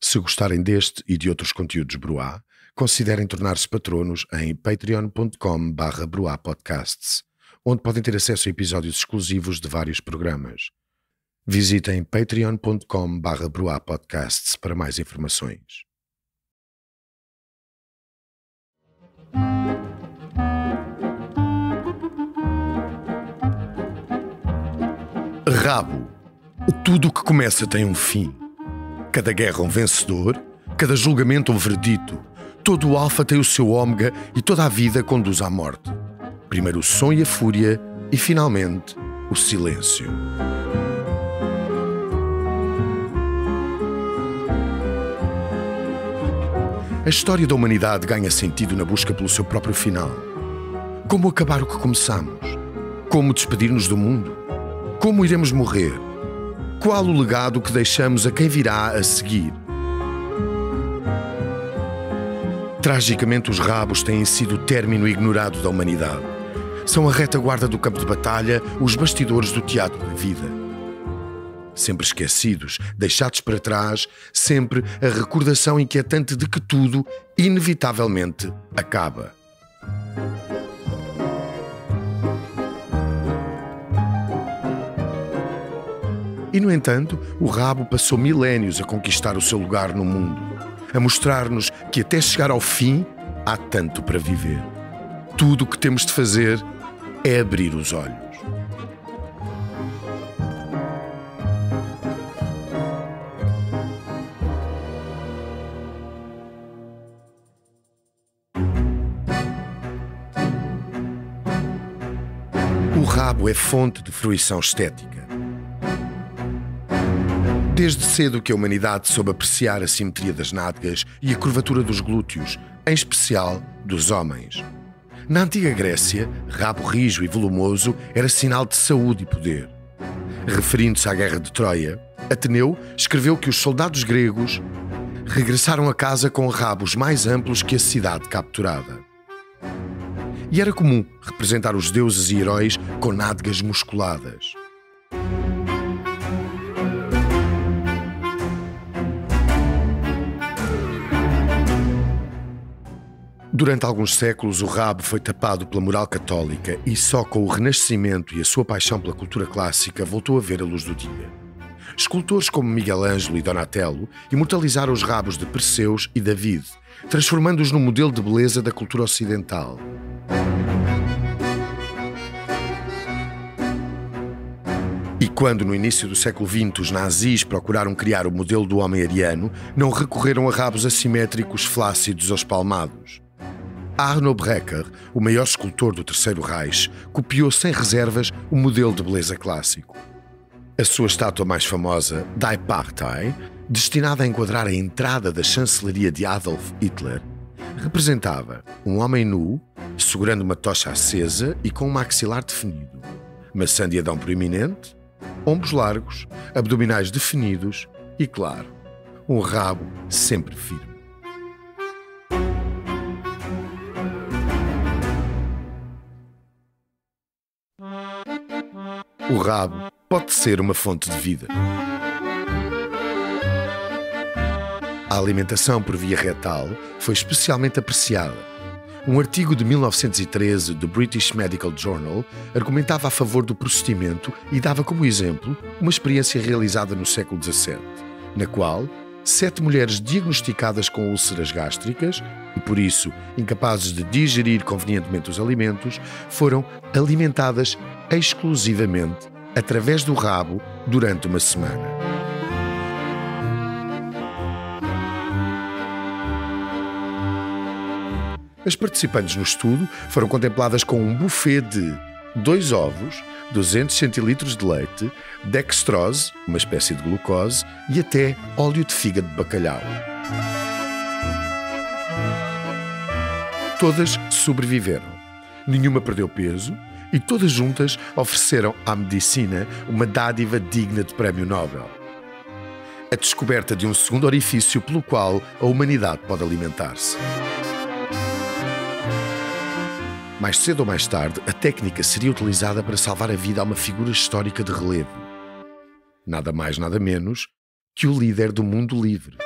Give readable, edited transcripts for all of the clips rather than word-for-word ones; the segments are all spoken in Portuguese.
Se gostarem deste e de outros conteúdos Broá, considerem tornar-se patronos em patreon.com/broapodcasts, onde podem ter acesso a episódios exclusivos de vários programas. Visitem patreon.com/broapodcasts para mais informações. Rabo. Tudo o que começa tem um fim. Cada guerra um vencedor, cada julgamento um veredito. Todo o alfa tem o seu ômega e toda a vida conduz à morte. Primeiro o som e a fúria e, finalmente, o silêncio. A história da humanidade ganha sentido na busca pelo seu próprio final. Como acabar o que começamos? Como despedir-nos do mundo? Como iremos morrer? Qual o legado que deixamos a quem virá a seguir? Tragicamente, os rabos têm sido o término ignorado da humanidade. São a retaguarda do campo de batalha, os bastidores do teatro da vida. Sempre esquecidos, deixados para trás, sempre a recordação inquietante de que tudo, inevitavelmente, acaba. E, no entanto, o rabo passou milénios a conquistar o seu lugar no mundo, a mostrar-nos que até chegar ao fim há tanto para viver. Tudo o que temos de fazer é abrir os olhos. O rabo é fonte de fruição estética. Desde cedo que a humanidade soube apreciar a simetria das nádegas e a curvatura dos glúteos, em especial dos homens. Na antiga Grécia, rabo rijo e volumoso era sinal de saúde e poder. Referindo-se à Guerra de Troia, Ateneu escreveu que os soldados gregos regressaram a casa com rabos mais amplos que a cidade capturada. E era comum representar os deuses e heróis com nádegas musculadas. Durante alguns séculos, o rabo foi tapado pela moral católica e só com o Renascimento e a sua paixão pela cultura clássica voltou a ver a luz do dia. Escultores como Miguel Ângelo e Donatello imortalizaram os rabos de Perseus e David, transformando-os num modelo de beleza da cultura ocidental. E quando, no início do século XX, os nazis procuraram criar o modelo do homem ariano, não recorreram a rabos assimétricos, flácidos ou espalmados. Arno Breker, o maior escultor do Terceiro Reich, copiou sem reservas o modelo de beleza clássico. A sua estátua mais famosa, Die Partei, destinada a enquadrar a entrada da chancelaria de Adolf Hitler, representava um homem nu, segurando uma tocha acesa e com um maxilar definido, maçã de Adão proeminente, ombros largos, abdominais definidos e, claro, um rabo sempre firme. O rabo pode ser uma fonte de vida. A alimentação por via retal foi especialmente apreciada. Um artigo de 1913 do British Medical Journal argumentava a favor do procedimento e dava como exemplo uma experiência realizada no século XVII, na qual 7 mulheres diagnosticadas com úlceras gástricas e, por isso, incapazes de digerir convenientemente os alimentos, foram alimentadas exclusivamente através do rabo durante uma semana. As participantes no estudo foram contempladas com um buffet de 2 ovos, 200 centilitros de leite, dextrose, uma espécie de glucose, e até óleo de fígado de bacalhau. Todas sobreviveram. Nenhuma perdeu peso e todas juntas ofereceram à medicina uma dádiva digna de prémio Nobel. A descoberta de um segundo orifício pelo qual a humanidade pode alimentar-se. Mais cedo ou mais tarde, a técnica seria utilizada para salvar a vida a uma figura histórica de relevo. Nada mais, nada menos que o líder do mundo livre.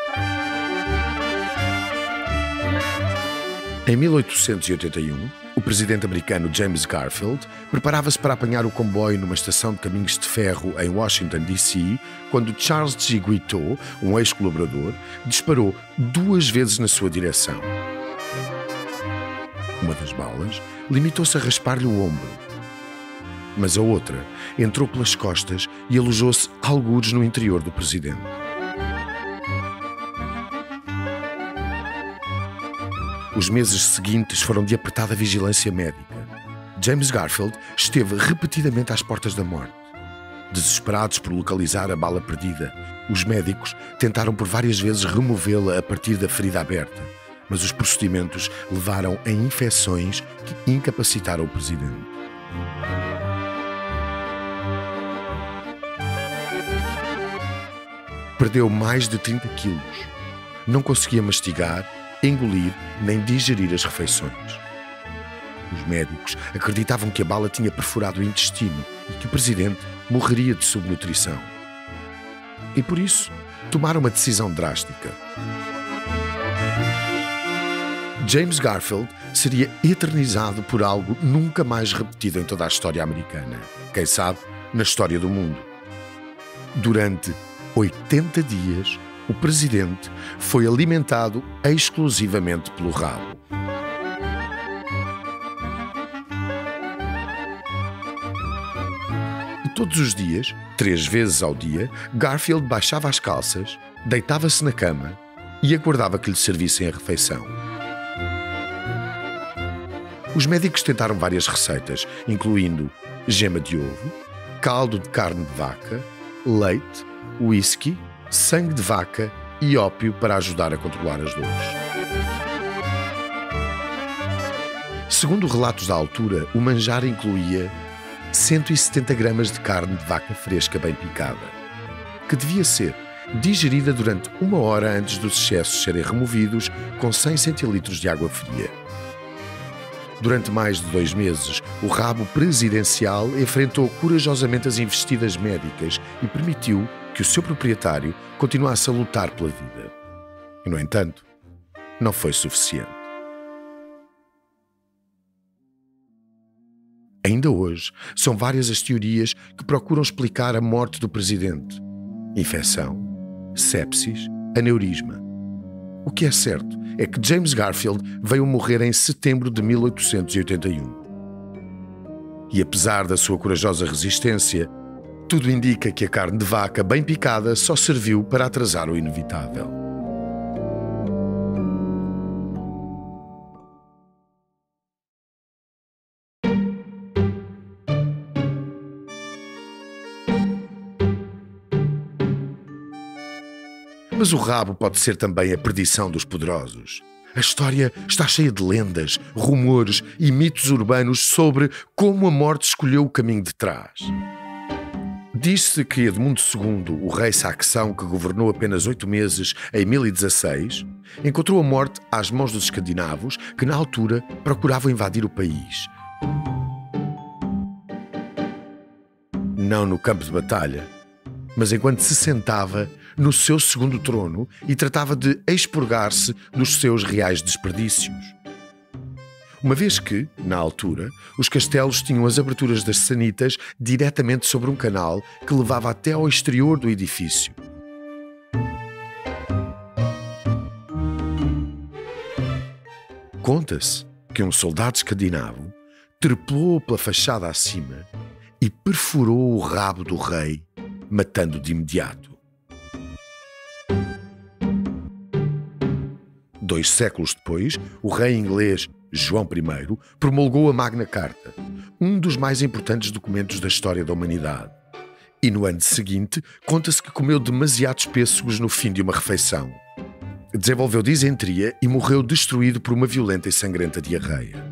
Em 1881, o presidente americano James Garfield preparava-se para apanhar o comboio numa estação de caminhos de ferro em Washington, D.C., quando Charles G. Guiteau, um ex-colaborador, disparou 2 vezes na sua direção. Uma das balas limitou-se a raspar-lhe o ombro, mas a outra entrou pelas costas e alojou-se algures no interior do presidente. Os meses seguintes foram de apertada vigilância médica. James Garfield esteve repetidamente às portas da morte. Desesperados por localizar a bala perdida, os médicos tentaram por várias vezes removê-la a partir da ferida aberta, mas os procedimentos levaram a infecções que incapacitaram o presidente. Perdeu mais de 30 quilos. Não conseguia mastigar, engolir nem digerir as refeições. Os médicos acreditavam que a bala tinha perfurado o intestino e que o presidente morreria de subnutrição. E por isso, tomaram uma decisão drástica. James Garfield seria eternizado por algo nunca mais repetido em toda a história americana. Quem sabe, na história do mundo. Durante 80 dias, o presidente foi alimentado exclusivamente pelo rabo. E todos os dias, 3 vezes ao dia, Garfield baixava as calças, deitava-se na cama e aguardava que lhe servissem a refeição. Os médicos tentaram várias receitas, incluindo gema de ovo, caldo de carne de vaca, leite, whisky, sangue de vaca e ópio para ajudar a controlar as dores. Segundo relatos da altura, o manjar incluía 170 gramas de carne de vaca fresca bem picada, que devia ser digerida durante 1 hora antes dos excessos serem removidos com 100 centilitros de água fria. Durante mais de 2 meses, o rabo presidencial enfrentou corajosamente as investidas médicas e permitiu que o seu proprietário continuasse a lutar pela vida. E, no entanto, não foi suficiente. Ainda hoje, são várias as teorias que procuram explicar a morte do presidente. Infecção, sepsis, aneurisma. O que é certo é que James Garfield veio morrer em setembro de 1881. E apesar da sua corajosa resistência, tudo indica que a carne de vaca bem picada só serviu para atrasar o inevitável. Mas o rabo pode ser também a perdição dos poderosos. A história está cheia de lendas, rumores e mitos urbanos sobre como a morte escolheu o caminho de trás. Diz-se que Edmundo II, o rei saxão que governou apenas 8 meses em 1016, encontrou a morte às mãos dos escandinavos que, na altura, procuravam invadir o país. Não no campo de batalha, mas enquanto se sentava no seu segundo trono e tratava de expurgar-se dos seus reais desperdícios. Uma vez que, na altura, os castelos tinham as aberturas das sanitas diretamente sobre um canal que levava até ao exterior do edifício. Conta-se que um soldado escandinavo trepou pela fachada acima e perfurou o rabo do rei, matando de imediato. 2 séculos depois, o rei inglês João I promulgou a Magna Carta, um dos mais importantes documentos da história da humanidade. E no ano seguinte, conta-se que comeu demasiados pêssegos no fim de uma refeição. Desenvolveu disenteria e morreu destruído por uma violenta e sangrenta diarreia.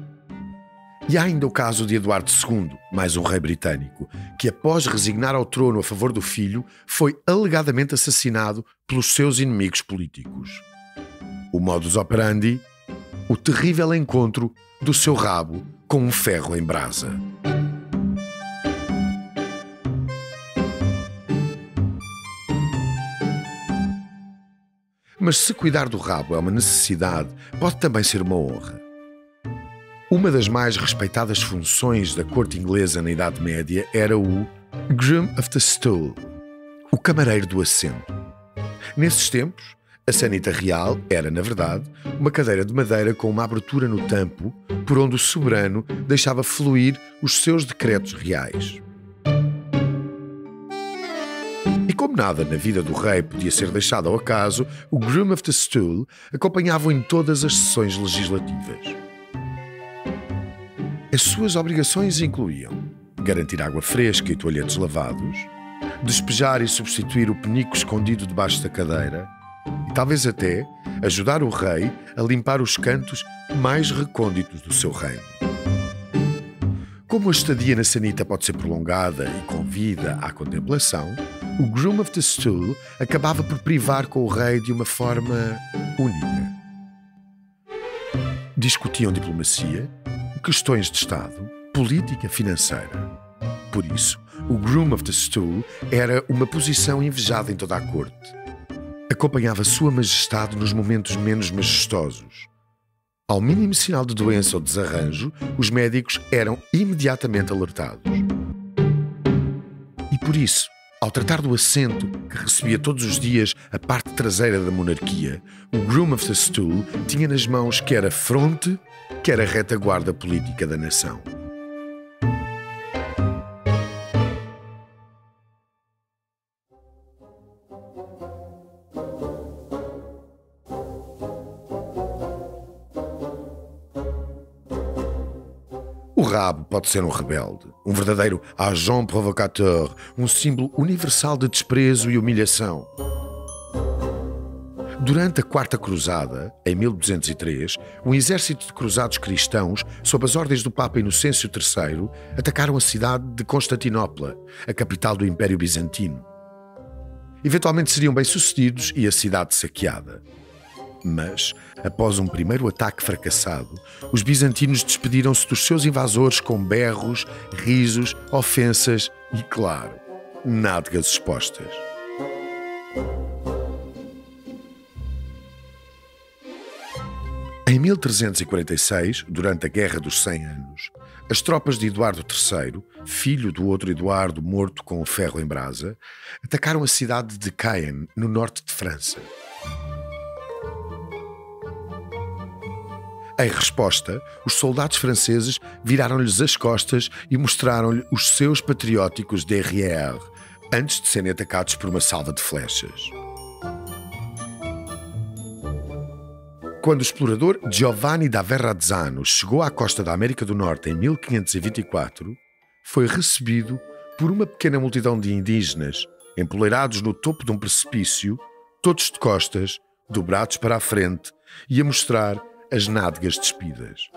E há ainda o caso de Eduardo II, mais um rei britânico, que após resignar ao trono a favor do filho, foi alegadamente assassinado pelos seus inimigos políticos. O modus operandi, o terrível encontro do seu rabo com um ferro em brasa. Mas se cuidar do rabo é uma necessidade, pode também ser uma honra. Uma das mais respeitadas funções da corte inglesa na Idade Média era o Groom of the Stool, o camareiro do assento. Nesses tempos, a sanita real era, na verdade, uma cadeira de madeira com uma abertura no tampo por onde o soberano deixava fluir os seus decretos reais. E como nada na vida do rei podia ser deixado ao acaso, o Groom of the Stool acompanhava-o em todas as sessões legislativas. As suas obrigações incluíam garantir água fresca e toalhetes lavados, despejar e substituir o penico escondido debaixo da cadeira e talvez até ajudar o rei a limpar os cantos mais recônditos do seu reino. Como a estadia na sanita pode ser prolongada e convida à contemplação, o Groom of the Stool acabava por privar com o rei de uma forma única. Discutiam diplomacia, questões de Estado, política financeira. Por isso, o Groom of the Stool era uma posição invejada em toda a corte. Acompanhava Sua Majestade nos momentos menos majestosos. Ao mínimo sinal de doença ou desarranjo, os médicos eram imediatamente alertados. E por isso, ao tratar do assento que recebia todos os dias a parte traseira da monarquia, o Groom of the Stool tinha nas mãos quer a fronte, quer a retaguarda política da nação. O rabo pode ser um rebelde, um verdadeiro agent provocateur, um símbolo universal de desprezo e humilhação. Durante a Quarta Cruzada, em 1203, um exército de cruzados cristãos, sob as ordens do Papa Inocêncio III, atacaram a cidade de Constantinopla, a capital do Império Bizantino. Eventualmente seriam bem-sucedidos e a cidade saqueada. Mas, após um primeiro ataque fracassado, os bizantinos despediram-se dos seus invasores com berros, risos, ofensas e, claro, nádegas expostas. Em 1346, durante a Guerra dos 100 Anos, as tropas de Eduardo III, filho do outro Eduardo morto com o ferro em brasa, atacaram a cidade de Caen, no norte de França. Em resposta, os soldados franceses viraram-lhes as costas e mostraram-lhe os seus patrióticos derrière, antes de serem atacados por uma salva de flechas. Quando o explorador Giovanni da Verrazzano chegou à costa da América do Norte em 1524, foi recebido por uma pequena multidão de indígenas, empoleirados no topo de um precipício, todos de costas, dobrados para a frente e a mostrar as nádegas despidas.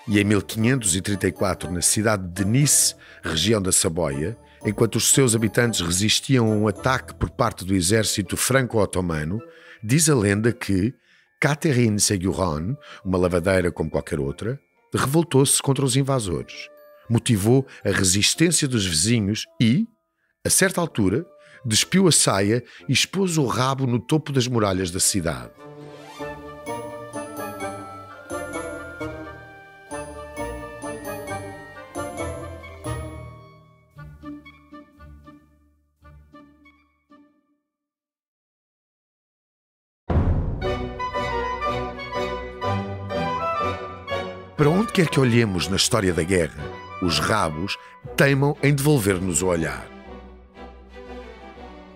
E em 1534, na cidade de Nice, região da Saboia, enquanto os seus habitantes resistiam a um ataque por parte do exército franco-otomano, diz a lenda que Catherine Seguron, uma lavadeira como qualquer outra, revoltou-se contra os invasores, motivou a resistência dos vizinhos e, a certa altura, despiu a saia e expôs o rabo no topo das muralhas da cidade. Para onde quer que olhemos na história da guerra, os rabos teimam em devolver-nos o olhar.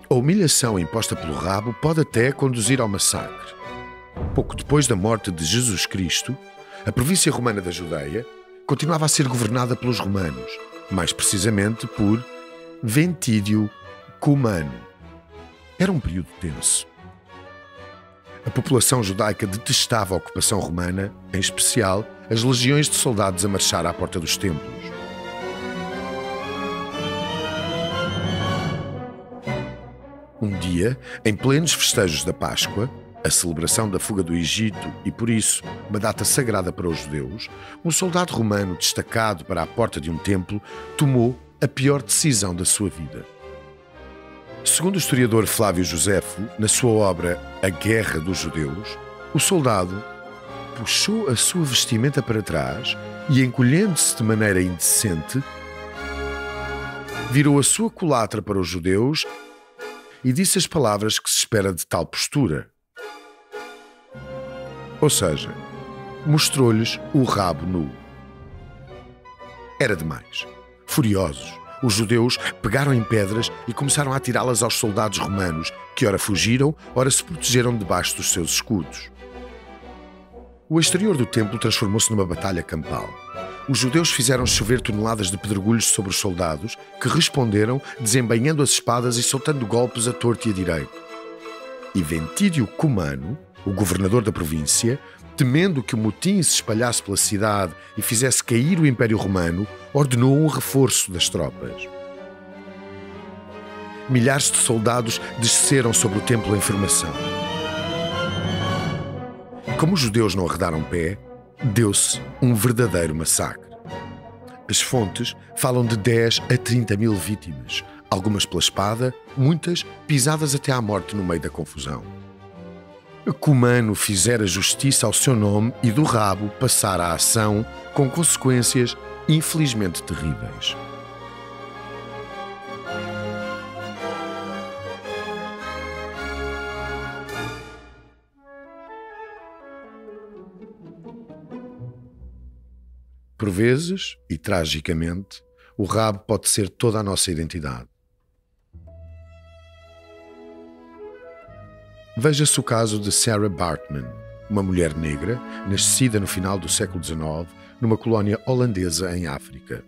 A humilhação imposta pelo rabo pode até conduzir ao massacre. Pouco depois da morte de Jesus Cristo, a província romana da Judeia continuava a ser governada pelos romanos, mais precisamente por Ventídio Cumano. Era um período tenso. A população judaica detestava a ocupação romana, em especial as legiões de soldados a marchar à porta dos templos. Um dia, em plenos festejos da Páscoa, a celebração da fuga do Egito e, por isso, uma data sagrada para os judeus, um soldado romano destacado para a porta de um templo tomou a pior decisão da sua vida. Segundo o historiador Flávio Josefo, na sua obra A Guerra dos Judeus, o soldado puxou a sua vestimenta para trás e, encolhendo-se de maneira indecente, virou a sua culatra para os judeus e disse as palavras que se espera de tal postura. Ou seja, mostrou-lhes o rabo nu. Era demais. Furiosos, os judeus pegaram em pedras e começaram a atirá-las aos soldados romanos, que ora fugiram, ora se protegeram debaixo dos seus escudos. O exterior do templo transformou-se numa batalha campal. Os judeus fizeram chover toneladas de pedregulhos sobre os soldados, que responderam desembainhando as espadas e soltando golpes a torto e a direito. E Ventídio Cumano, o governador da província, temendo que o motim se espalhasse pela cidade e fizesse cair o Império Romano, ordenou um reforço das tropas. Milhares de soldados desceram sobre o templo em formação. E como os judeus não arredaram pé, deu-se um verdadeiro massacre. As fontes falam de 10 a 30 mil vítimas, algumas pela espada, muitas pisadas até à morte no meio da confusão. Cumano fizera justiça ao seu nome e do rabo passara a ação, com consequências infelizmente terríveis. Por vezes, e tragicamente, o rabo pode ser toda a nossa identidade. Veja-se o caso de Sarah Baartman, uma mulher negra, nascida no final do século XIX, numa colónia holandesa em África.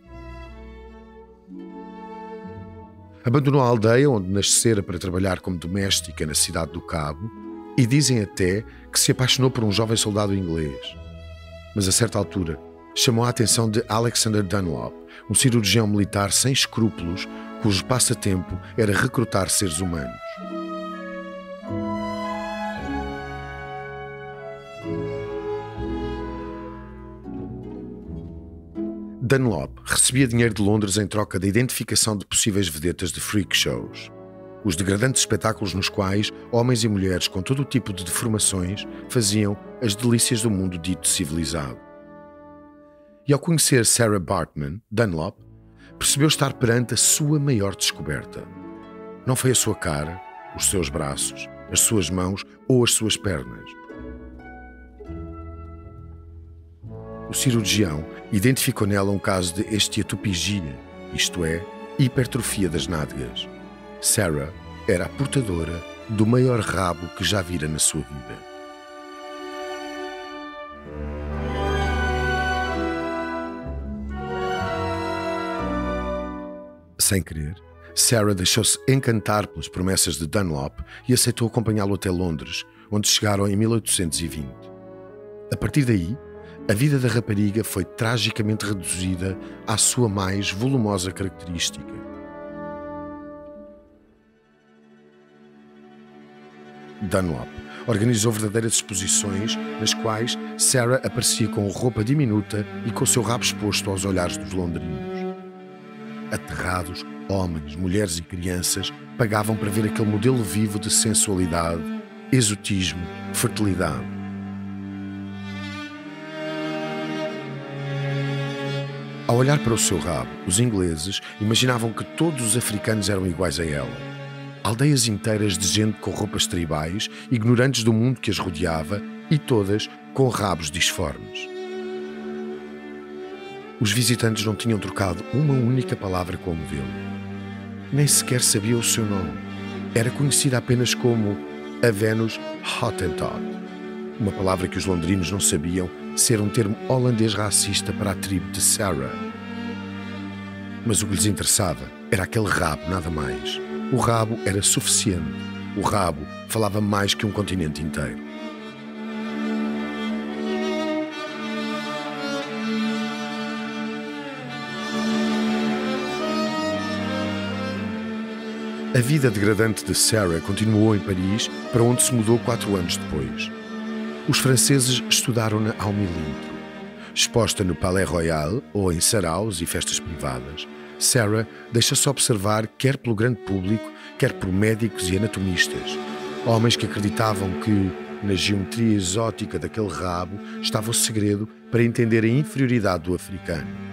Abandonou a aldeia onde nascera para trabalhar como doméstica na cidade do Cabo e dizem até que se apaixonou por um jovem soldado inglês. Mas a certa altura chamou a atenção de Alexander Dunlop, um cirurgião militar sem escrúpulos cujo passatempo era recrutar seres humanos. Dunlop recebia dinheiro de Londres em troca da identificação de possíveis vedetas de freak shows, os degradantes espetáculos nos quais homens e mulheres com todo o tipo de deformações faziam as delícias do mundo dito civilizado. E ao conhecer Sarah Baartman, Dunlop percebeu estar perante a sua maior descoberta. Não foi a sua cara, os seus braços, as suas mãos ou as suas pernas. O cirurgião identificou nela um caso de esteatopigia, isto é, hipertrofia das nádegas. Sarah era a portadora do maior rabo que já vira na sua vida. Sem querer, Sarah deixou-se encantar pelas promessas de Dunlop e aceitou acompanhá-lo até Londres, onde chegaram em 1820. A partir daí, a vida da rapariga foi tragicamente reduzida à sua mais volumosa característica. Dunlop organizou verdadeiras exposições nas quais Sarah aparecia com roupa diminuta e com o seu rabo exposto aos olhares dos londrinos. Aterrados, homens, mulheres e crianças pagavam para ver aquele modelo vivo de sensualidade, exotismo, fertilidade. Ao olhar para o seu rabo, os ingleses imaginavam que todos os africanos eram iguais a ela. Aldeias inteiras de gente com roupas tribais, ignorantes do mundo que as rodeava e todas com rabos disformes. Os visitantes não tinham trocado uma única palavra com o modelo. Nem sequer sabia o seu nome. Era conhecida apenas como a Venus Hottentot, uma palavra que os londrinos não sabiam ser um termo holandês racista para a tribo de Sarah. Mas o que lhes interessava era aquele rabo, nada mais. O rabo era suficiente. O rabo falava mais que um continente inteiro. A vida degradante de Sarah continuou em Paris, para onde se mudou 4 anos depois. Os franceses estudaram-na ao milímetro. Exposta no Palais Royal ou em saraus e festas privadas, Sarah deixa-se observar quer pelo grande público, quer por médicos e anatomistas. Homens que acreditavam que, na geometria exótica daquele rabo, estava o segredo para entender a inferioridade do africano.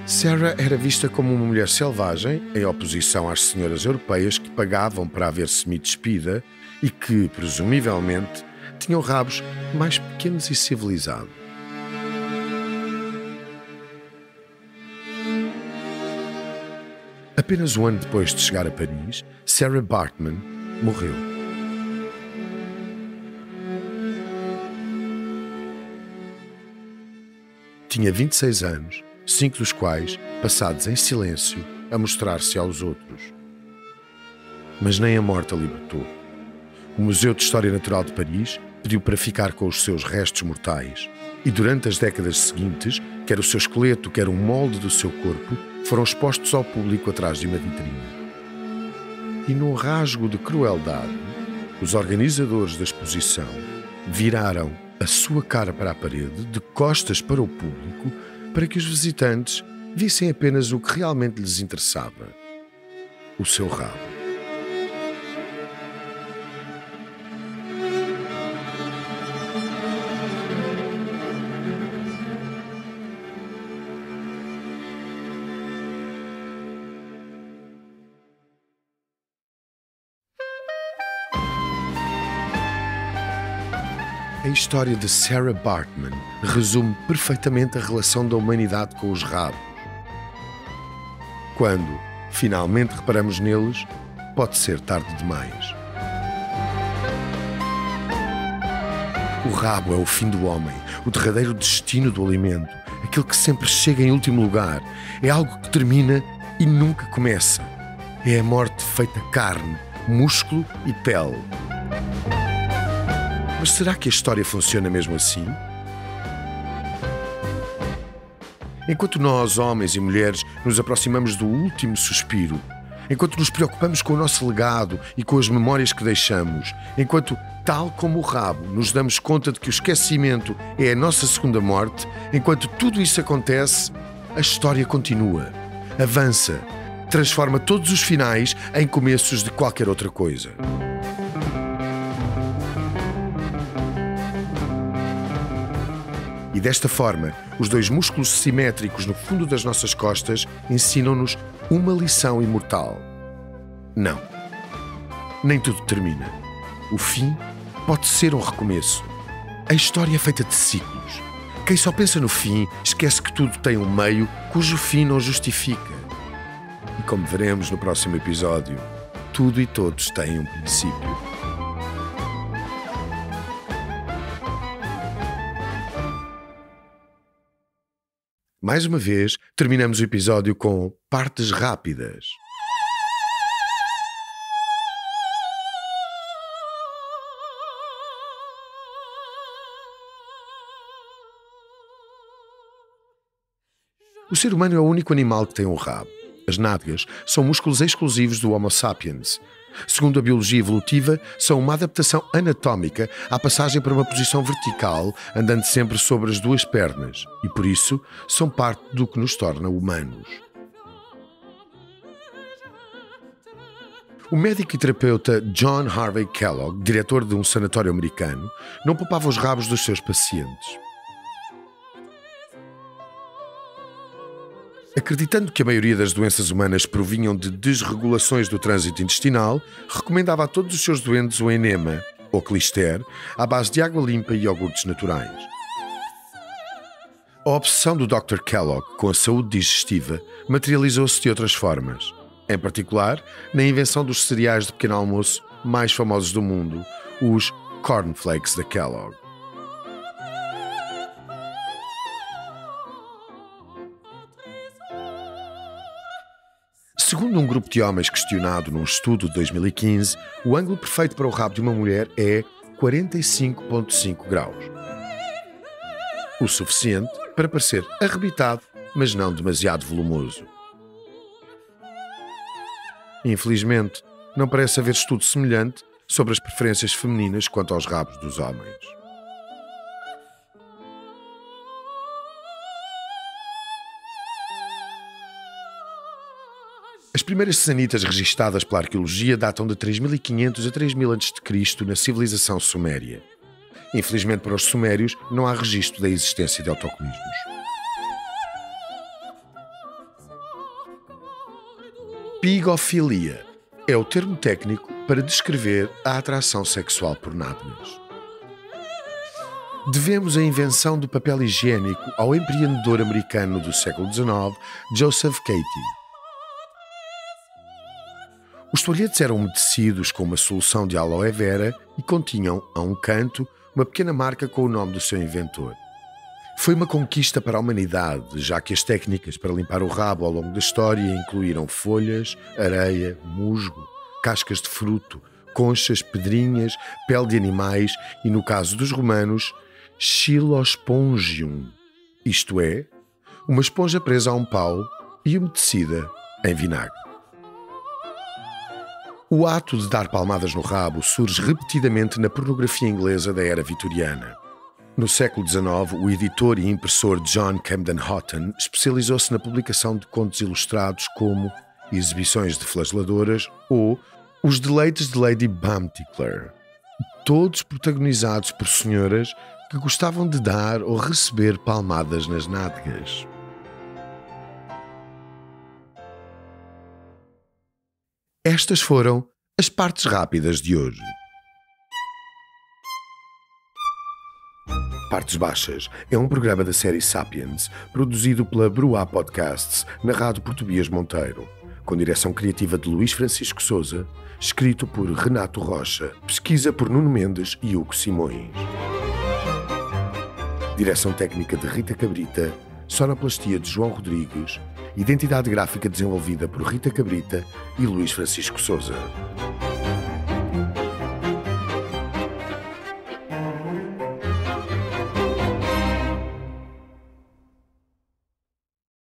Sarah era vista como uma mulher selvagem, em oposição às senhoras europeias que pagavam para a ver semi-despida e que, presumivelmente, tinham rabos mais pequenos e civilizados. Apenas um ano depois de chegar a Paris, Sarah Baartman morreu. Tinha 26 anos, 5 dos quais passados em silêncio a mostrar-se aos outros. Mas nem a morte a libertou. O Museu de História Natural de Paris pediu para ficar com os seus restos mortais e durante as décadas seguintes, quer o seu esqueleto, quer um molde do seu corpo, foram expostos ao público atrás de uma vitrine. E num rasgo de crueldade, os organizadores da exposição viraram a sua cara para a parede, de costas para o público, para que os visitantes vissem apenas o que realmente lhes interessava: o seu rabo. A história de Sarah Baartman resume perfeitamente a relação da humanidade com os rabos. Quando finalmente reparamos neles, pode ser tarde demais. O rabo é o fim do homem, o derradeiro destino do alimento, aquele que sempre chega em último lugar. É algo que termina e nunca começa. É a morte feita carne, músculo e pele. Mas será que a história funciona mesmo assim? Enquanto nós, homens e mulheres, nos aproximamos do último suspiro, enquanto nos preocupamos com o nosso legado e com as memórias que deixamos, enquanto, tal como o rabo, nos damos conta de que o esquecimento é a nossa segunda morte, enquanto tudo isso acontece, a história continua, avança, transforma todos os finais em começos de qualquer outra coisa. E desta forma, os dois músculos simétricos no fundo das nossas costas ensinam-nos uma lição imortal. Não. Nem tudo termina. O fim pode ser um recomeço. A história é feita de ciclos. Quem só pensa no fim esquece que tudo tem um meio cujo fim não justifica. E como veremos no próximo episódio, tudo e todos têm um princípio. Mais uma vez, terminamos o episódio com partes rápidas. O ser humano é o único animal que tem um rabo. As nádegas são músculos exclusivos do Homo sapiens. Segundo a biologia evolutiva, são uma adaptação anatómica à passagem para uma posição vertical, andando sempre sobre as duas pernas, e por isso são parte do que nos torna humanos. O médico e terapeuta John Harvey Kellogg, diretor de um sanatório americano, não poupava os rabos dos seus pacientes. Acreditando que a maioria das doenças humanas provinham de desregulações do trânsito intestinal, recomendava a todos os seus doentes o enema, ou clister, à base de água limpa e iogurtes naturais. A obsessão do Dr. Kellogg com a saúde digestiva materializou-se de outras formas, em particular na invenção dos cereais de pequeno almoço mais famosos do mundo, os cornflakes da Kellogg. Segundo um grupo de homens questionado num estudo de 2015, o ângulo perfeito para o rabo de uma mulher é 45,5 graus. O suficiente para parecer arrebitado, mas não demasiado volumoso. Infelizmente, não parece haver estudo semelhante sobre as preferências femininas quanto aos rabos dos homens. As primeiras sanitas registadas pela arqueologia datam de 3500 a 3000 a.C. na civilização suméria. Infelizmente para os sumérios, não há registro da existência de autocolismos. Pigofilia é o termo técnico para descrever a atração sexual por nádegas. Devemos a invenção do papel higiênico ao empreendedor americano do século XIX, Joseph Cady. Os toalhetes eram umedecidos com uma solução de aloe vera e continham, a um canto, uma pequena marca com o nome do seu inventor. Foi uma conquista para a humanidade, já que as técnicas para limpar o rabo ao longo da história incluíram folhas, areia, musgo, cascas de fruto, conchas, pedrinhas, pele de animais e, no caso dos romanos, xilospongium, isto é, uma esponja presa a um pau e umedecida em vinagre. O ato de dar palmadas no rabo surge repetidamente na pornografia inglesa da era vitoriana. No século XIX, o editor e impressor John Camden Hotten especializou-se na publicação de contos ilustrados como Exibições de Flageladoras ou Os Deleites de Lady Bumtickler, todos protagonizados por senhoras que gostavam de dar ou receber palmadas nas nádegas. Estas foram as partes rápidas de hoje. Partes Baixas é um programa da série Sapiens, produzido pela Bruá Podcasts, narrado por Tobias Monteiro, com direção criativa de Luís Francisco Souza, escrito por Renato Rocha, pesquisa por Nuno Mendes e Hugo Simões. Direção técnica de Rita Cabrita, sonoplastia de João Rodrigues, identidade gráfica desenvolvida por Rita Cabrita e Luís Francisco Souza.